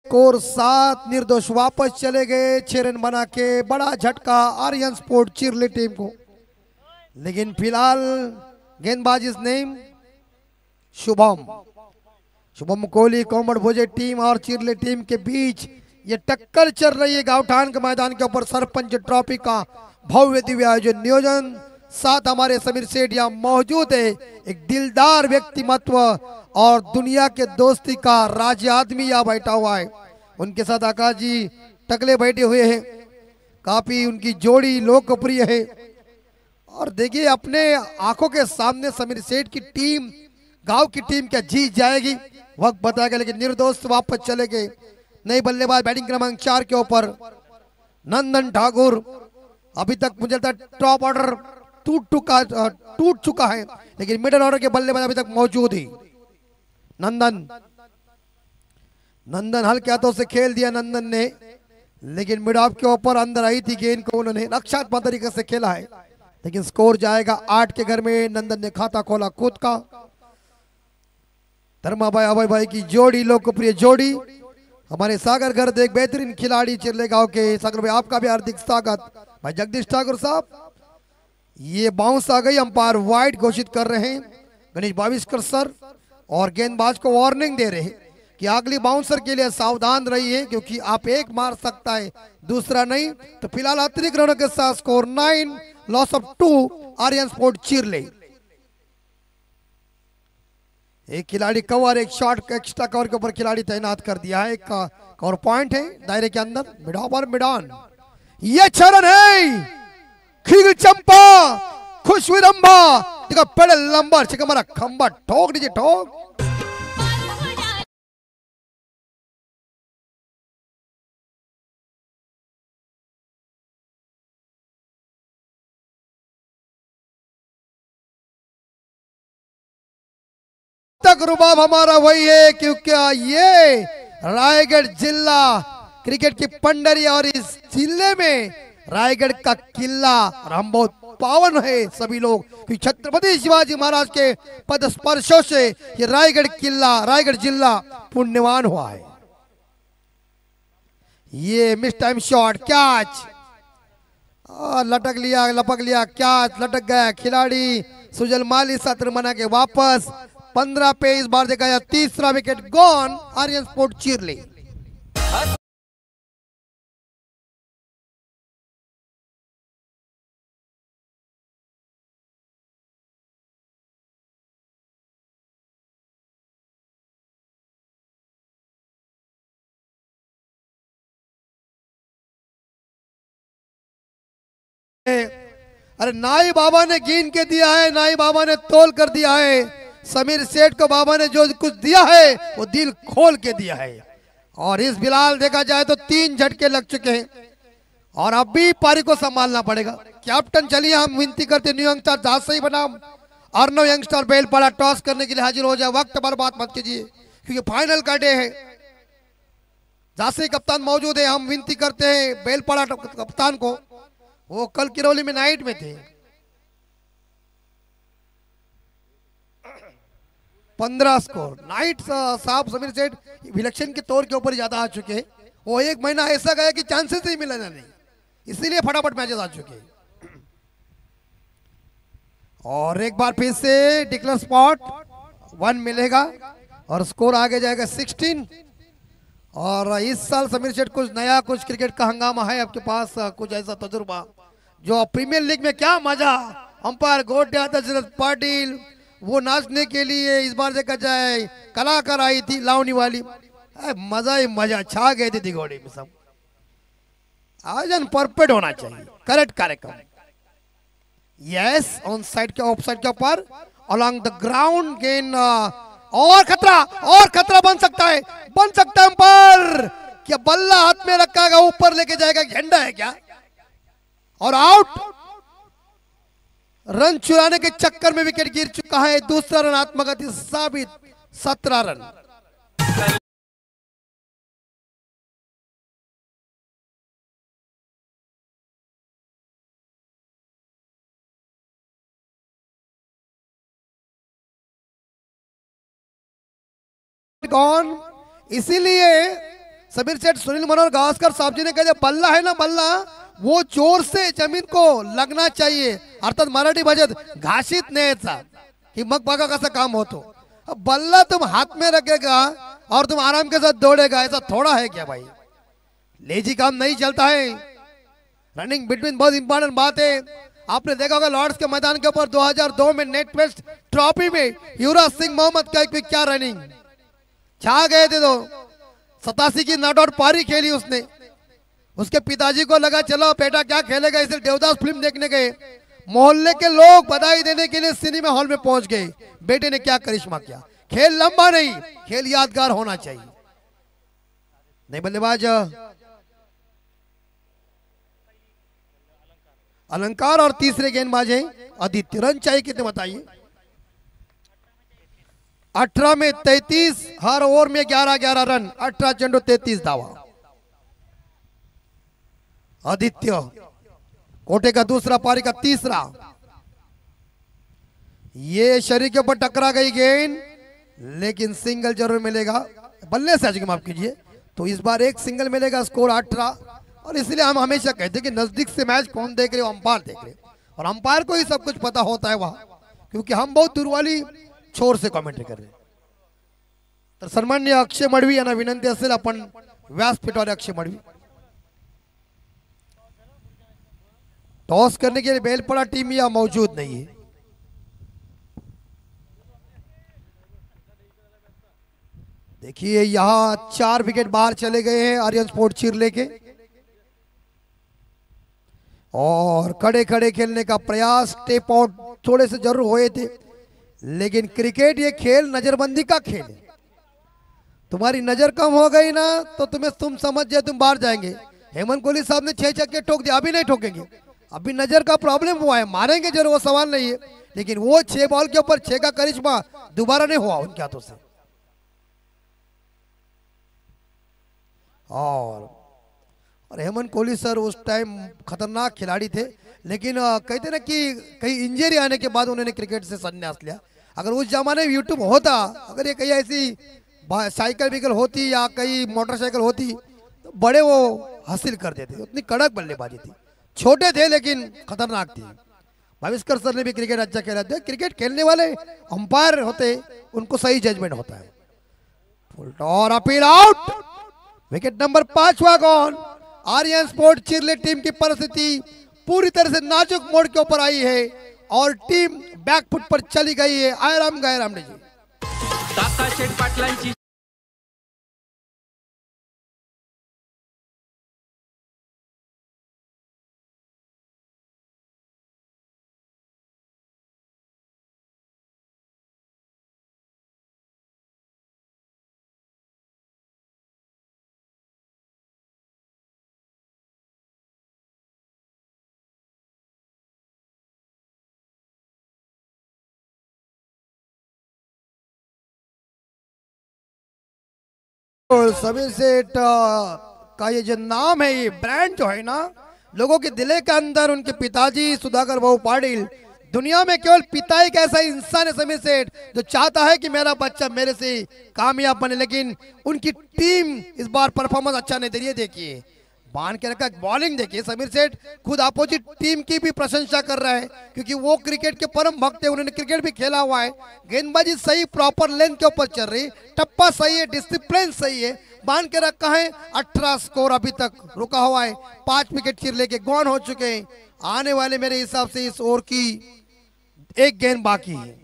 स्कोर 7, निर्दोष वापस चले गए 6 रन बना के। बड़ा झटका आर्यन स्पोर्ट चिरले टीम को। लेकिन फिलहाल गेंदबाज इस नेम शुभम कोहली कोमड़ भोजे टीम और चिरले टीम के बीच ये टक्कर चल रही है गावठान के मैदान के ऊपर। सरपंच ट्रॉफी का भव्य दिव्य आयोजन नियोजन। साथ हमारे समीर सेठ यहाँ मौजूद है, एक दिलदार व्यक्तिमत्व और दुनिया के दोस्ती का राज्य आदमी यहाँ बैठा हुआ है। उनके साथ आकाश जी टकले बैठे हुए हैं। काफी उनकी जोड़ी लोकप्रिय है। और देखिए अपने आंखों के सामने समीर सेठ की टीम, गांव की टीम क्या जीत जाएगी, वक्त बताएगा। लेकिन निर्दोष वापस चले गए। नई बल्लेबाज बैटिंग क्रमांक 4 के ऊपर नंदन ठाकुर। अभी तक मुझे लगता है टॉप ऑर्डर टूट चुका है, लेकिन मिडिल ऑर्डर के बल्लेबाज अभी तक मौजूद ही। नंदन हल्के हाथों से खेल दिया नंदन ने, लेकिन मिड ऑफ के ऊपर अंदर आई थी गेंद को, उन्होंने रक्षात्मक तरीके से खेला है। लेकिन स्कोर जाएगा 8 के घर में। नंदन ने खाता खोला खुद का। धर्मा भाई अभय भाई की जोड़ी, लोकप्रिय जोड़ी। हमारे सागर घर एक बेहतरीन खिलाड़ी चिरले गांव के। सागर भाई आपका भी हार्दिक स्वागत। भाई जगदीश ठाकुर साहब, ये बाउंस आ गई, अंपायर वाइड घोषित कर रहे हैं गणेश बाविस्कर सर, और गेंदबाज को वार्निंग दे रहे हैं कि अगली बाउंसर के लिए सावधान रहिए, क्योंकि आप एक मार सकता है दूसरा नहीं। तो फिलहाल अतिरिक्त रनों के साथ स्कोर 9, लॉस ऑफ 2 आर्यन स्पोर्ट चिरले। एक खिलाड़ी कवर, एक शॉट एक्स्ट्रा कवर के ऊपर खिलाड़ी तैनात कर दिया है। एक कवर पॉइंट है दायरे के अंदर, मिड ऑफ और मिड ऑन। ये 6 रन है। खील चंपा खुश विरंबा, देखो पेड़ लंबा छिका मारा खंबा, ठोक दीजिए ठोक। तक रुबाब हमारा वही है, क्योंकि ये रायगढ़ जिला क्रिकेट की पंडरी, और इस जिले में रायगढ़ का किला, और हम बहुत पावन है सभी लोग कि छत्रपति शिवाजी महाराज के पद स्पर्शों से ये रायगढ़ किला, रायगढ़ जिला पुण्यवान हुआ है। ये मिस टाइम शॉट, कैच लटक लिया, लपक लिया, कैच लटक गया। खिलाड़ी सुजल माली 7 रन बना के वापस। 15 पे इस बार देखा जाए तीसरा विकेट गॉन आर्यन स्पोर्ट चिरले। अरे नाई बाबा ने गिन के दिया है, नाई बाबा ने तोल कर दिया है। समीर सेठ को बाबा ने जो कुछ दिया है वो दिल खोल के दिया है। और इस बिलाल देखा जाए तो 3 झटके लग चुके हैं, और अब भी पारी को संभालना पड़ेगा। कैप्टन चलिए हम विनती करते न्यू यंगस्टर जहाज से ही बनाम अर्नव यंगस्टर बेलपाड़ा टॉस करने के लिए हाजिर हो जाए। वक्त बर्बाद मत कीजिए, क्योंकि फाइनल का डे है। झांसी कप्तान मौजूद है, हम विनती करते हैं बेलपाड़ा कप्तान को, वो कल किरौली में नाइट में थे। 15 स्कोर नाइट साहब समीर सेठ इलेक्शन के तौर के ऊपर ज्यादा आ चुके हैं। वो एक महीना ऐसा गया कि चांसेस ही मिला नहीं, इसीलिए फटाफट मैचेस आ चुके हैं। और एक बार फिर से डिक्लेयर स्पॉट 1 मिलेगा और स्कोर आगे जाएगा 16। और इस साल समीर सेठ कुछ नया, कुछ क्रिकेट का हंगामा है आपके पास, कुछ ऐसा तजुर्बा जो प्रीमियर लीग में क्या मजा, अंपायर गोटिया दशरथ पाटिल वो नाचने के लिए इस बार देखा जाए कलाकार आई थी लावनी वाली, मजा ही मजा, छा गए थे दिगोड़ी में सब। आयोजन परफेक्ट होना चाहिए, करेक्ट कार्यक्रम। यस ऑन साइड के ऑफ साइड के ऊपर अलोंग द ग्राउंड गेन, और खतरा बन सकता है, अंपायर क्या बल्ला हाथ में रखा है, ऊपर लेके जाएगा, झंडा है क्या? और आउट। रन चुराने के चक्कर में विकेट गिर चुका है। दूसरा रन आत्मगति साबित, 17 रन। गॉन, इसीलिए समीर सेठ सुनील मनोहर गावस्कर साहब जी ने कहा बल्ला है ना बल्ला, वो जोर से जमीन को लगना चाहिए, अर्थात मराठी भाषेत घाशीत न्यायचा कि मग बघा कसं काम होतो। बल्ला तुम हाथ में रखेगा और तुम आराम के साथ दौड़ेगा, ऐसा थोड़ा है क्या भाई? लेजी काम नहीं चलता है। रनिंग बिटवीन बहुत इंपॉर्टेंट बात है। आपने देखा होगा लॉर्ड्स के मैदान के ऊपर 2002 में नेट वेस्ट ट्रॉफी में युवराज सिंह मोहम्मद का एक क्या रनिंग, छा गए थे। तो 87 की नॉट आउट पारी खेली उसने। उसके पिताजी को लगा चलो बेटा क्या खेलेगा, इसे देवदास फिल्म देखने गए। मोहल्ले के लोग बधाई देने के लिए सिनेमा हॉल में पहुंच गए। बेटे ने क्या करिश्मा किया। खेल लंबा नहीं, खेल यादगार होना चाहिए। नहीं बल्लेबाज अलंकार और तीसरे गेंदबाज हैं आदित्य। रन चाहिए कितने बताइए? 18 में 33, हर ओवर में 11-11 रन, 18 चेंडू 33 धावा। आदित्य कोटे का दूसरा, पारी का तीसरा। ये शरीर के ऊपर टकरा गई गेंद, लेकिन सिंगल जरूर मिलेगा। बल्ले से आज माफ कीजिए, तो इस बार एक सिंगल मिलेगा। स्कोर 18। और इसलिए हम हमेशा कहते हैं कि नजदीक से मैच कौन देख रहे हो, अंपायर देख रहे, और अंपायर को ही सब कुछ पता होता है वहां, क्योंकि हम बहुत दूर वाली छोर से कमेंट्री कर रहे हैं। तर सन्माननीय अक्षय मडवी यांना विनंती असेल आपण व्यासपीठावर अक्षय मडवी। टॉस करने के लिए बेलपड़ा टीम यहां मौजूद नहीं है। देखिए यहां 4 विकेट बाहर चले गए हैं आर्यन स्पोर्ट चिरले के, और खड़े खड़े खेलने का प्रयास, टेप आउट थोड़े से जरूर हुए थे, लेकिन क्रिकेट ये खेल नजरबंदी का खेल है। तुम्हारी नजर कम हो गई ना तो तुम समझ जाए तुम बाहर जाएंगे। हेमंत कोहली साहब ने 6 छक्के ठोक दिया, अभी नहीं ठोकेंगे, अभी नजर का प्रॉब्लम हुआ है। मारेंगे जरूर, वो सवाल नहीं है, लेकिन वो 6 बॉल के ऊपर 6 का करिश्मा दोबारा नहीं हुआ उनके हाथों से। और हेमंत कोहली सर उस टाइम खतरनाक खिलाड़ी थे, लेकिन कहते ना कि कहीं इंजरी आने के बाद उन्होंने क्रिकेट से संन्यास लिया। अगर उस जमाने में यूट्यूब होता, अगर ये कहीं ऐसी साइकिल विकल होती या कहीं मोटरसाइकिल होती, तो बड़े वो हासिल कर देते। उतनी कड़क बल्लेबाजी थी, छोटे थे लेकिन खतरनाक थी। भाविस्कर सर ने भी क्रिकेट अच्छा खेला था। क्रिकेट खेलने वाले अंपायर होते, उनको सही जजमेंट होता है। फुल और अपील आउट, विकेट नंबर 5वां गॉन। आर्यन स्पोर्ट चिरले टीम की परिस्थिति पूरी तरह से नाजुक मोड़ के ऊपर आई है और टीम बैकफुट पर चली गई है। आयराम गायराम जी काका शेठ पाटलांची समीर सेठ का ये जो नाम है, ये ब्रांड जो है ना, लोगों के दिले के अंदर उनके पिताजी सुधाकर बाबू पाटिल, दुनिया में केवल पिता एक ऐसा इंसान है समीर सेठ जो चाहता है कि मेरा बच्चा मेरे से कामयाब बने, लेकिन उनकी टीम इस बार परफॉर्मेंस अच्छा नहीं दे रही है। देखिए बांध के रखा, बॉलिंग देखिए, समीर सेठ खुद अपोजिट टीम की भी प्रशंसा कर रहा है, क्योंकि वो क्रिकेट के परम भक्त है, उन्होंने क्रिकेट भी खेला हुआ है। गेंदबाजी सही, प्रॉपर लेंथ के ऊपर चल रही, टप्पा सही है, डिसिप्लिन सही है, बांध के रखा है। 18 स्कोर अभी तक रुका हुआ है, 5 विकेट चिर लेके गॉन हो चुके हैं। आने वाले मेरे हिसाब से इस ओवर की एक गेंद बाकी है,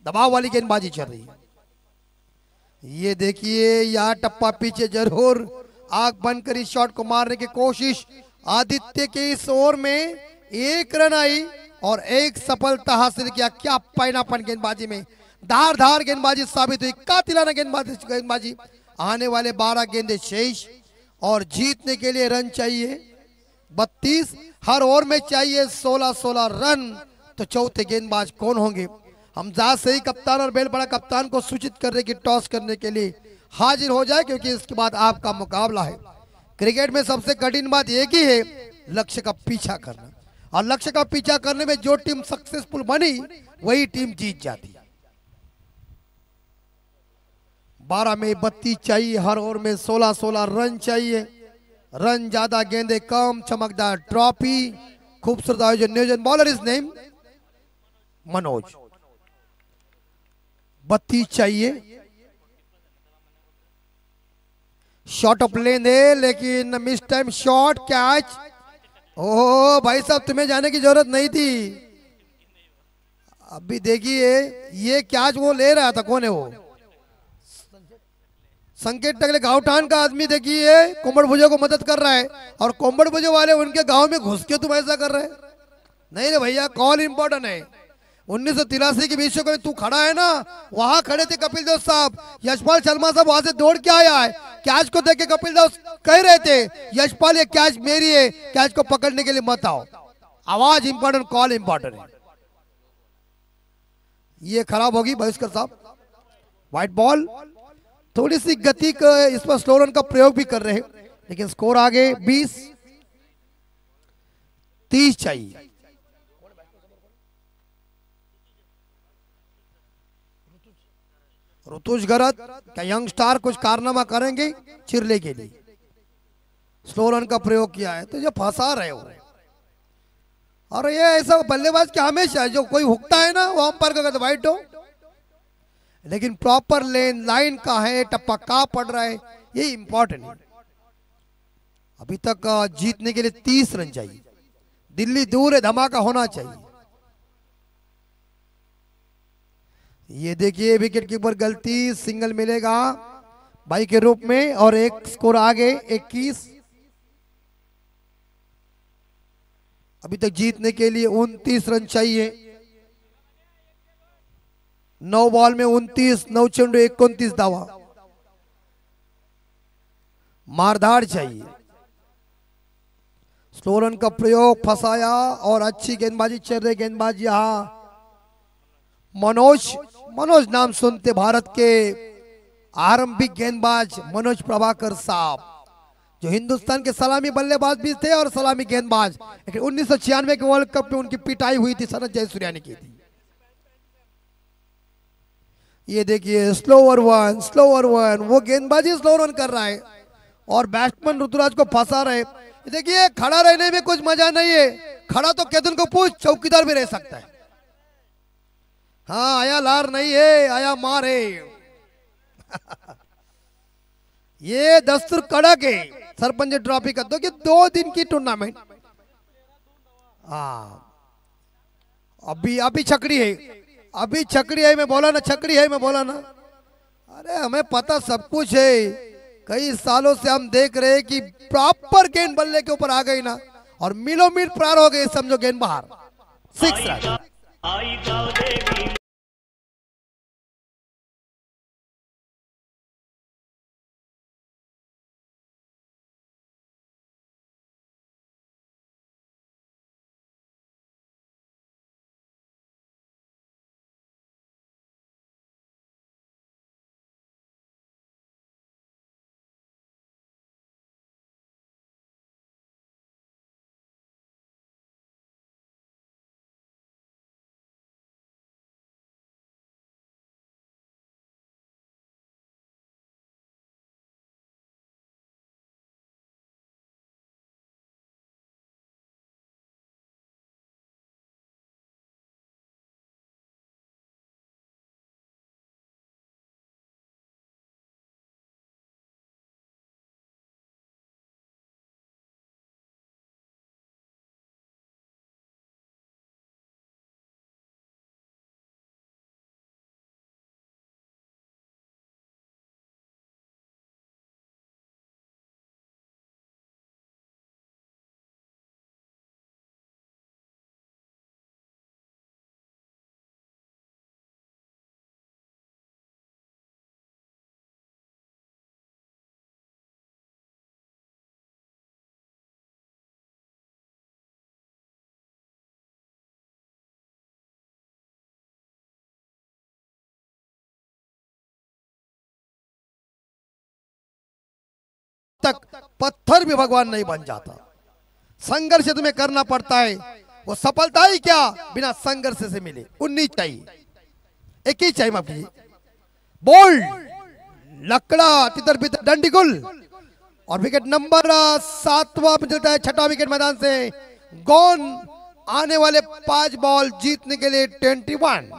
दबाव वाली गेंदबाजी चल रही है। ये देखिए यहाँ टप्पा पीछे जरूर आग बंद कर इस शॉट को मारने की कोशिश। आदित्य के इस ओवर में 1 रन आई और 1 सफलता हासिल किया। क्या पैनापन गेंदबाजी में, धारदार गेंदबाजी साबित हुई, कातिलाना गेंदबाजी। आने वाले 12 गेंदे शेष और जीतने के लिए रन चाहिए 32, हर ओवर में चाहिए 16-16 रन। तो चौथे गेंदबाज कौन होंगे? हम जा से ही कप्तान और बेलपड़ा कप्तान को सूचित कर रहे कि टॉस करने के लिए हाजिर हो जाए, क्योंकि इसके बाद आपका मुकाबला है। क्रिकेट में सबसे कठिन बात एक ही है, लक्ष्य का पीछा करना, और लक्ष्य का पीछा करने में जो टीम सक्सेसफुल बनी वही टीम जीत जाती है। 12 में 32 चाहिए, हर ओवर में 16-16 रन चाहिए। रन ज्यादा गेंदे कम, चमकदार ट्रॉफी, खूबसूरत आयोजन नियोजन। Bowler is name Manoj. 32 चाहिए। शॉट ऑफ लेन है लेकिन मिस टाइम शॉट, कैच। ओह भाई साहब, तुम्हें जाने की जरूरत नहीं थी। अभी देखिए ये कैच वो ले रहा था, कौन है वो? संकेत टकले गांवठान का आदमी। देखिए कोम्बड़ भुजे को मदद कर रहा है और कोम्बड़ भुजे वाले उनके गांव में घुस के तुम ऐसा कर रहे हैं। नहीं रे भैया, कॉल इंपॉर्टेंट है। 1983 के विश्व कप में तू खड़ा है ना, वहां खड़े थे कपिल देव साहब, यशपाल शर्मा साहब वहां से दौड़ के आया है। कैच को देख के कपिल देव कह रहे थे यशपाल ये कैच मेरी है, कैच को पकड़ने के लिए मत आओ। आवाज इंपॉर्टेंट, कॉल इंपॉर्टेंट है। ये खराब होगी बहिष्कर साहब। White ball. थोड़ी सी गति का इस पर स्लो रन का प्रयोग भी कर रहे हैं लेकिन स्कोर आगे 20-30 चाहिए। ऋतुज गरत क्या यंग स्टार कुछ कारनामा करेंगे चिरले के लिए? स्लो रन का प्रयोग किया है तो ये फंसा रहे हो। और ये ऐसा बल्लेबाज क्या हमेशा जो कोई हुकता है ना वो अंपायर का वाइट हो, लेकिन प्रॉपर लेन लाइन का है, टप्पा का पड़ रहा है, ये इंपॉर्टेंट है। अभी तक जीतने के लिए 30 रन चाहिए। दिल्ली दूर है, धमाका होना चाहिए। ये देखिए विकेट कीपर गलती, सिंगल मिलेगा बाई के रूप में और एक स्कोर आगे 21। अभी तक जीतने के लिए 29 रन चाहिए। 9 बॉल में 29, 9 चेंडू 29 धावा। मारधाड़ चाहिए। स्लो रन का प्रयोग, फंसाया और अच्छी गेंदबाजी चल रही। गेंदबाजी यहां मनोज नाम सुनते भारत के आरंभिक गेंदबाज मनोज प्रभाकर साहब, जो हिंदुस्तान के सलामी बल्लेबाज भी थे और सलामी गेंदबाज। लेकिन 1996 के वर्ल्ड कप में उनकी पिटाई हुई थी, सनत जयसूर्या ने की थी। ये देखिए स्लोवर वन, वो गेंदबाजी स्लो रन कर रहा है और बैट्समैन ऋतुराज को फंसा रहे। देखिए खड़ा रहने में कुछ मजा नहीं है, खड़ा तो केतन को पूछ, चौकीदार भी रह सकता है। हाँ आया लार नहीं है, आया मार है। ये दस्तूर कड़क है सरपंच ट्रॉफी का, तो 2 दिन की टूर्नामेंट। हाँ अभी छकड़ी है, अभी छकड़ी है, मैं बोला ना छकड़ी है, मैं बोला ना। अरे हमें पता सब कुछ है, कई सालों से हम देख रहे हैं कि प्रॉपर गेंद बल्ले के ऊपर आ गई ना और मिलो मील पार हो गए, समझो गेंद बाहर। 6 रन। तक पत्थर भी भगवान नहीं बन जाता, संघर्ष तुम्हें करना पड़ता है। वो सफलता ही क्या बिना संघर्ष से मिले। 19 चाहिए, 21 चाहिए, माफ कीजिए। बोल्ड लकड़ा तितर बितर डंडीगुल और विकेट नंबर 7वां मिलता है, छठा विकेट मैदान से। गॉन आने वाले 5 बॉल जीतने के लिए 21।